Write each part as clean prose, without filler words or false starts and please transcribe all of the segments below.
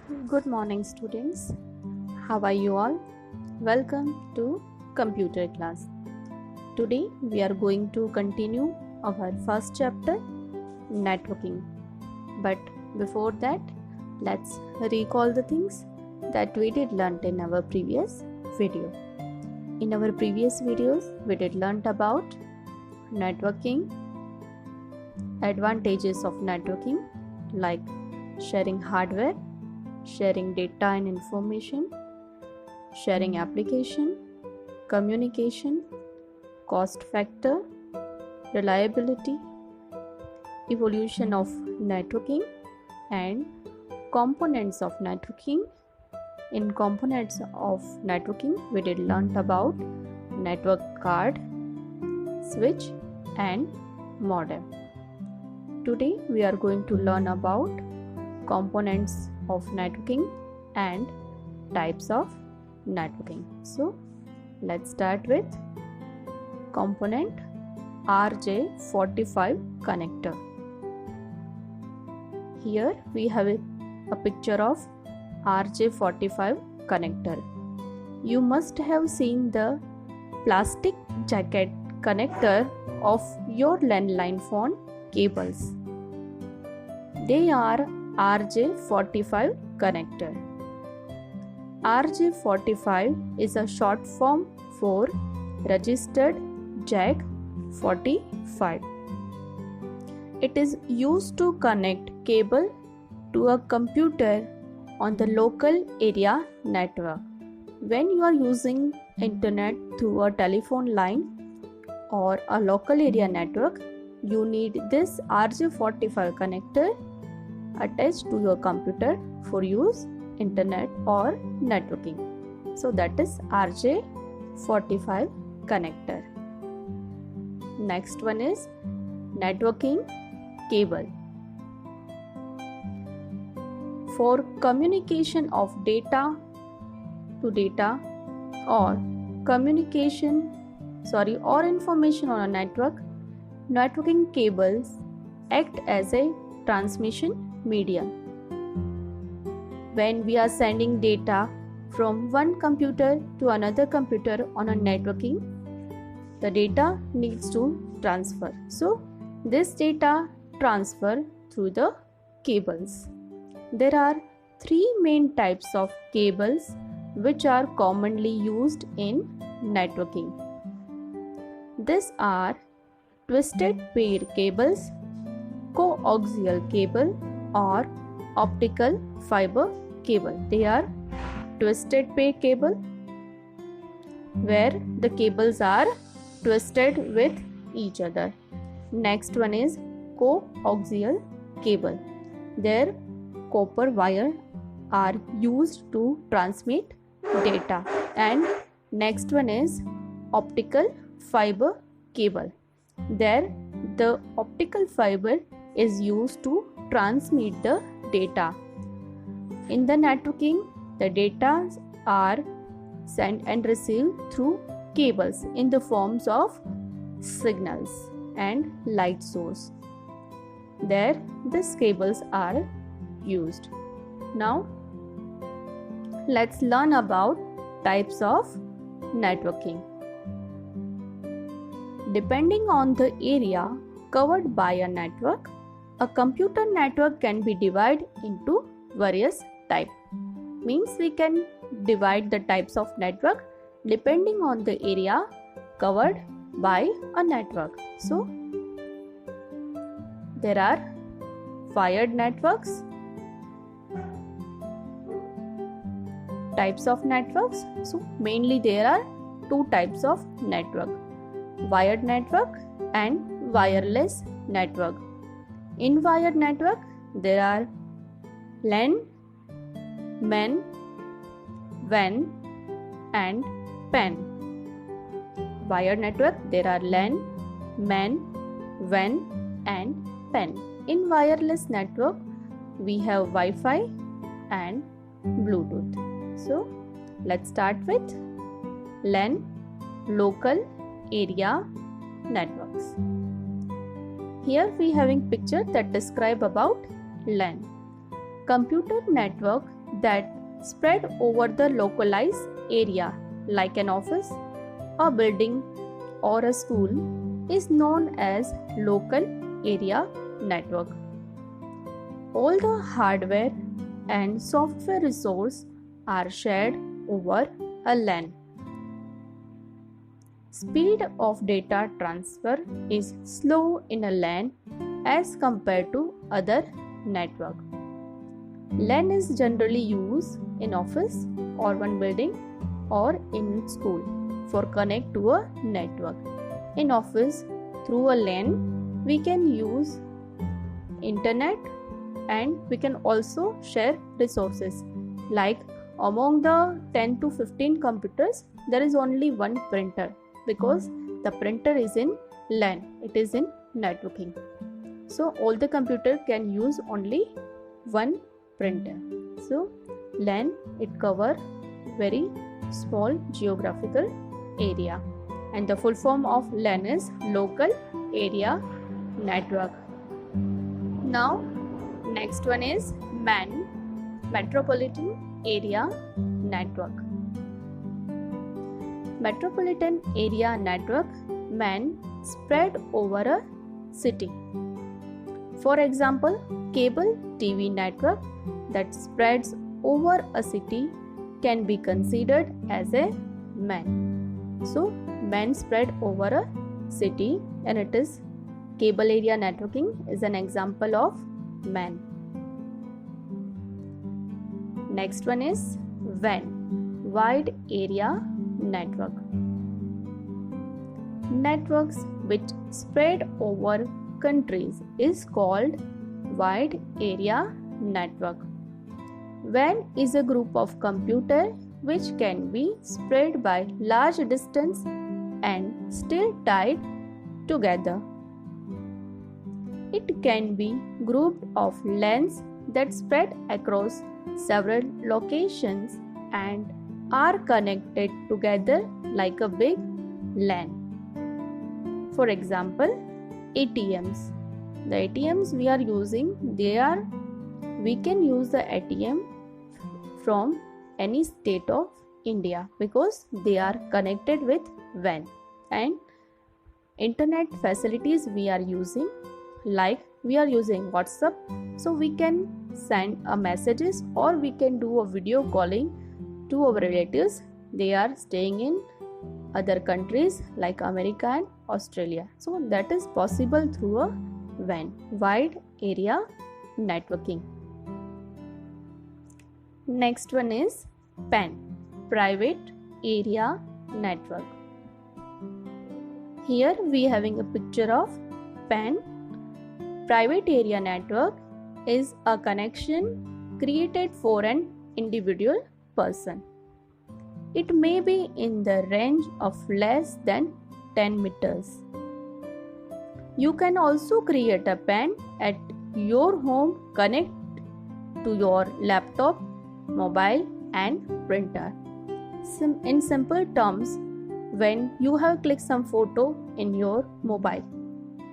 Good morning, students. How are you all? Welcome to computer class. Today we are going to continue our first chapter, networking. But before that, let's recall the things that we did learn in our previous video. In our previous videos, we did learn about networking, advantages of networking like sharing hardware, sharing data and information, sharing application, communication, cost factor, reliability, evolution of networking, and components of networking. In components of networking, we did learn about network card, switch, and modem. Today we are going to learn about components of networking and types of networking. So let's start with component RJ45 connector. Here we have a picture of RJ45 connector. You must have seen the plastic jacket connector of your landline phone cables. They are RJ45 connector. RJ45 is a short form for registered jack 45. It is used to connect cable to a computer on the local area network. When you are using internet through a telephone line or a local area network, you need this RJ45 connector attached to your computer for use internet or networking. So that is RJ45 connector. Next one is networking cable. For communication of data to data or or information on a network, networking cables act as a transmission medium. When we are sending data from one computer to another computer on a networking, the data needs to transfer. So this data transfer through the cables. There are three main types of cables which are commonly used in networking. These are twisted pair cables, coaxial cable, or optical fiber cable. They are twisted pair cable where the cables are twisted with each other. Next one is coaxial cable. There copper wire are used to transmit data. And next one is optical fiber cable. There the optical fiber is used to transmit the data. In the networking, the data are sent and received through cables in the forms of signals and light source. There these cables are used. Now let's learn about types of networking. Depending on the area covered by a network, a computer network can be divided into various types. Means we can divide the types of network depending on the area covered by a network. So there are wired networks, types of networks. So mainly there are two types of network: wired network and wireless network. In wired network, there are LAN, MAN, WAN, and PAN. Wired network, there are LAN, MAN, WAN, and PAN. In wireless network, we have Wi-Fi and Bluetooth. So let's start with LAN, local area networks. Here we having picture that describe about LAN. Computer network that spread over the localized area like an office, a building or a school is known as local area network. All the hardware and software resources are shared over a LAN. Speed of data transfer is slow in a LAN as compared to other network. LAN is generally used in office or one building or in school for connect to a network. In office, through a LAN, we can use internet and we can also share resources. Like among the 10 to 15 computers, there is only one printer because the printer is in LAN, it is in networking. So all the computer can use only one printer. So LAN, it cover very small geographical area, and the full form of LAN is local area network. Now next one is MAN, metropolitan area network. Metropolitan area network, MAN, spread over a city. For example, cable TV network that spreads over a city can be considered as a MAN. So MAN spread over a city, and it is cable area networking is an example of MAN. Next one is WAN, wide area network. Networks which spread over countries is called wide area network. WAN is a group of computers which can be spread by large distance and still tied together. It can be grouped of LANs that spread across several locations and are connected together like a big LAN. For example, ATMs. The ATMs we are using, we can use the ATM from any state of India because they are connected with WAN. And internet facilities we are using, like we are using WhatsApp, so we can send a messages or we can do a video calling to our relatives. They are staying in other countries like America and Australia. So that is possible through a WAN, wide area networking. Next one is PAN, private area network. Here we having a picture of PAN. Private area network is a connection created for an individual person. It may be in the range of less than 10 meters. You can also create a PAN at your home, connect to your laptop, mobile and printer. In simple terms, when you have clicked some photo in your mobile,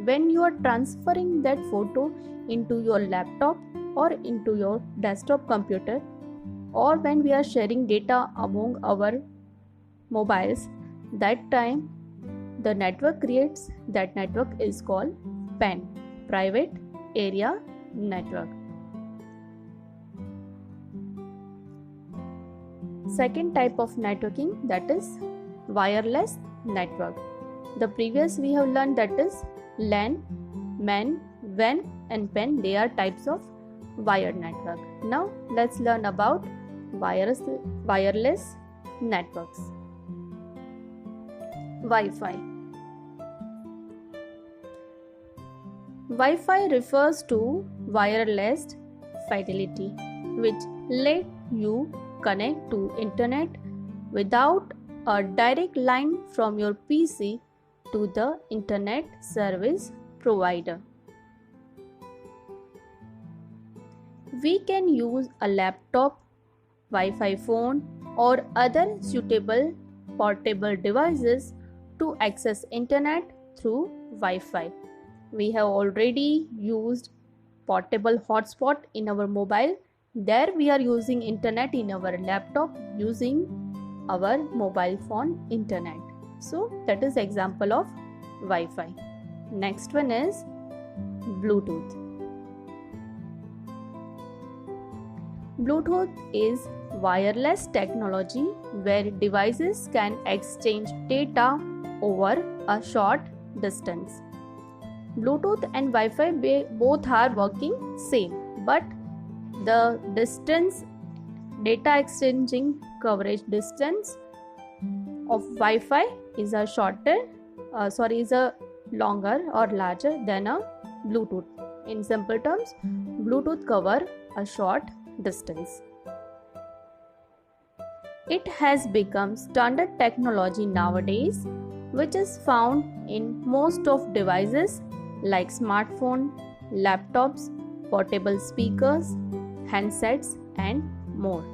when you are transferring that photo into your laptop or into your desktop computer, or when we are sharing data among our mobiles, that time the network creates, that network is called PAN, private area network. Second type of networking, that is wireless network. The previous we have learned, that is LAN, MAN, WAN and PAN. They are types of wired network. Now let's learn about wireless networks. Wi-Fi. Wi-Fi refers to wireless fidelity, which let you connect to internet without a direct line from your PC to the internet service provider. We can use a laptop, Wi-Fi phone or other suitable portable devices to access internet through Wi-Fi. We have already used portable hotspot in our mobile There we are using internet in our laptop using our mobile phone internet. So that is example of Wi-Fi. Next one is Bluetooth. Bluetooth is wireless technology where devices can exchange data over a short distance. Bluetooth and Wi-Fi both are working same, but the distance, data exchanging coverage distance of Wi-Fi is a longer or larger than a Bluetooth. In simple terms, Bluetooth cover a short distance. It has become standard technology nowadays, which is found in most of devices like smartphone, laptops, portable speakers, handsets and more.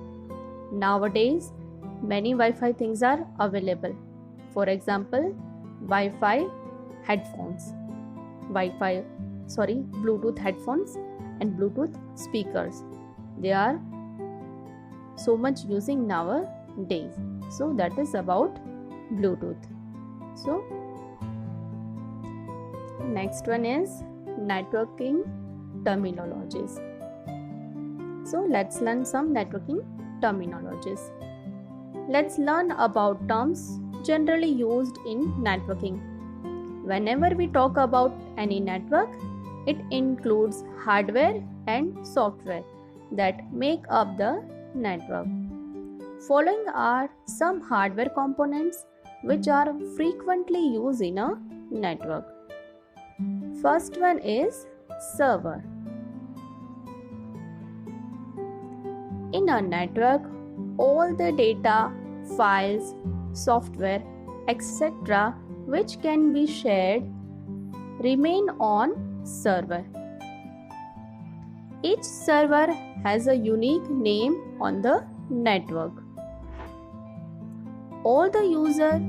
Nowadays, many Wi-Fi things are available. For example, Wi-Fi headphones, Bluetooth headphones and Bluetooth speakers. They are so much using nowadays. So that is about Bluetooth. So next one is networking terminologies. So let's learn some networking terminologies. Let's learn about terms generally used in networking. Whenever we talk about any network, it includes hardware and software that make up the network. Following are some hardware components which are frequently used in a network. First one is server. In a network, all the data, files, software, etc. which can be shared remain on server. Each server has a unique name on the network. All the users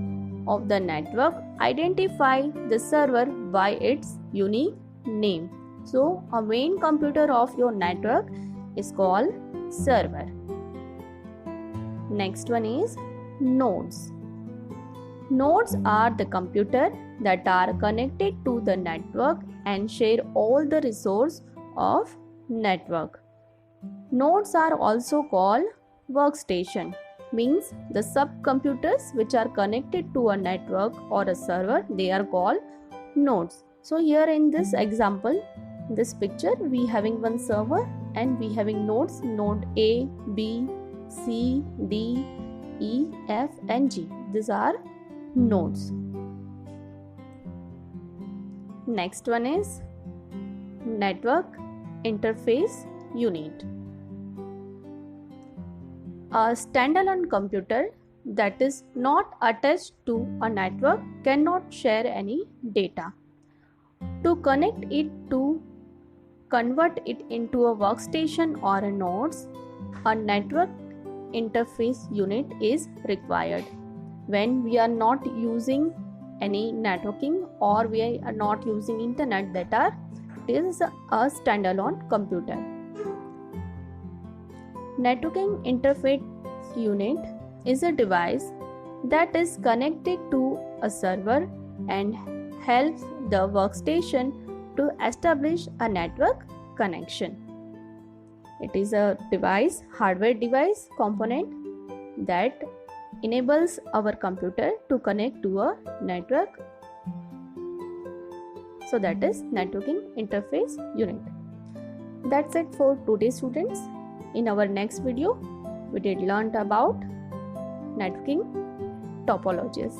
of the network identify the server by its unique name. So, a main computer of your network is called server. Next one is nodes. Nodes are the computer that are connected to the network and share all the resources of network. Nodes are also called workstation, means the subcomputers which are connected to a network or a server, they are called nodes. So here in this example, this picture, we having one server and we having nodes, node A, B, C, D, E, F and G. These are nodes. Next one is network interface unit. A standalone computer that is not attached to a network cannot share any data. To connect it to convert it into a workstation or a nodes, a network interface unit is required. When we are not using any networking or we are not using internet, that is a standalone computer. Networking interface unit is a device that is connected to a server and helps the workstation to establish a network connection. It is a device, hardware device component that enables our computer to connect to a network. So that is networking interface unit. That's it for today, students. In our next video, we did learn about networking topologies.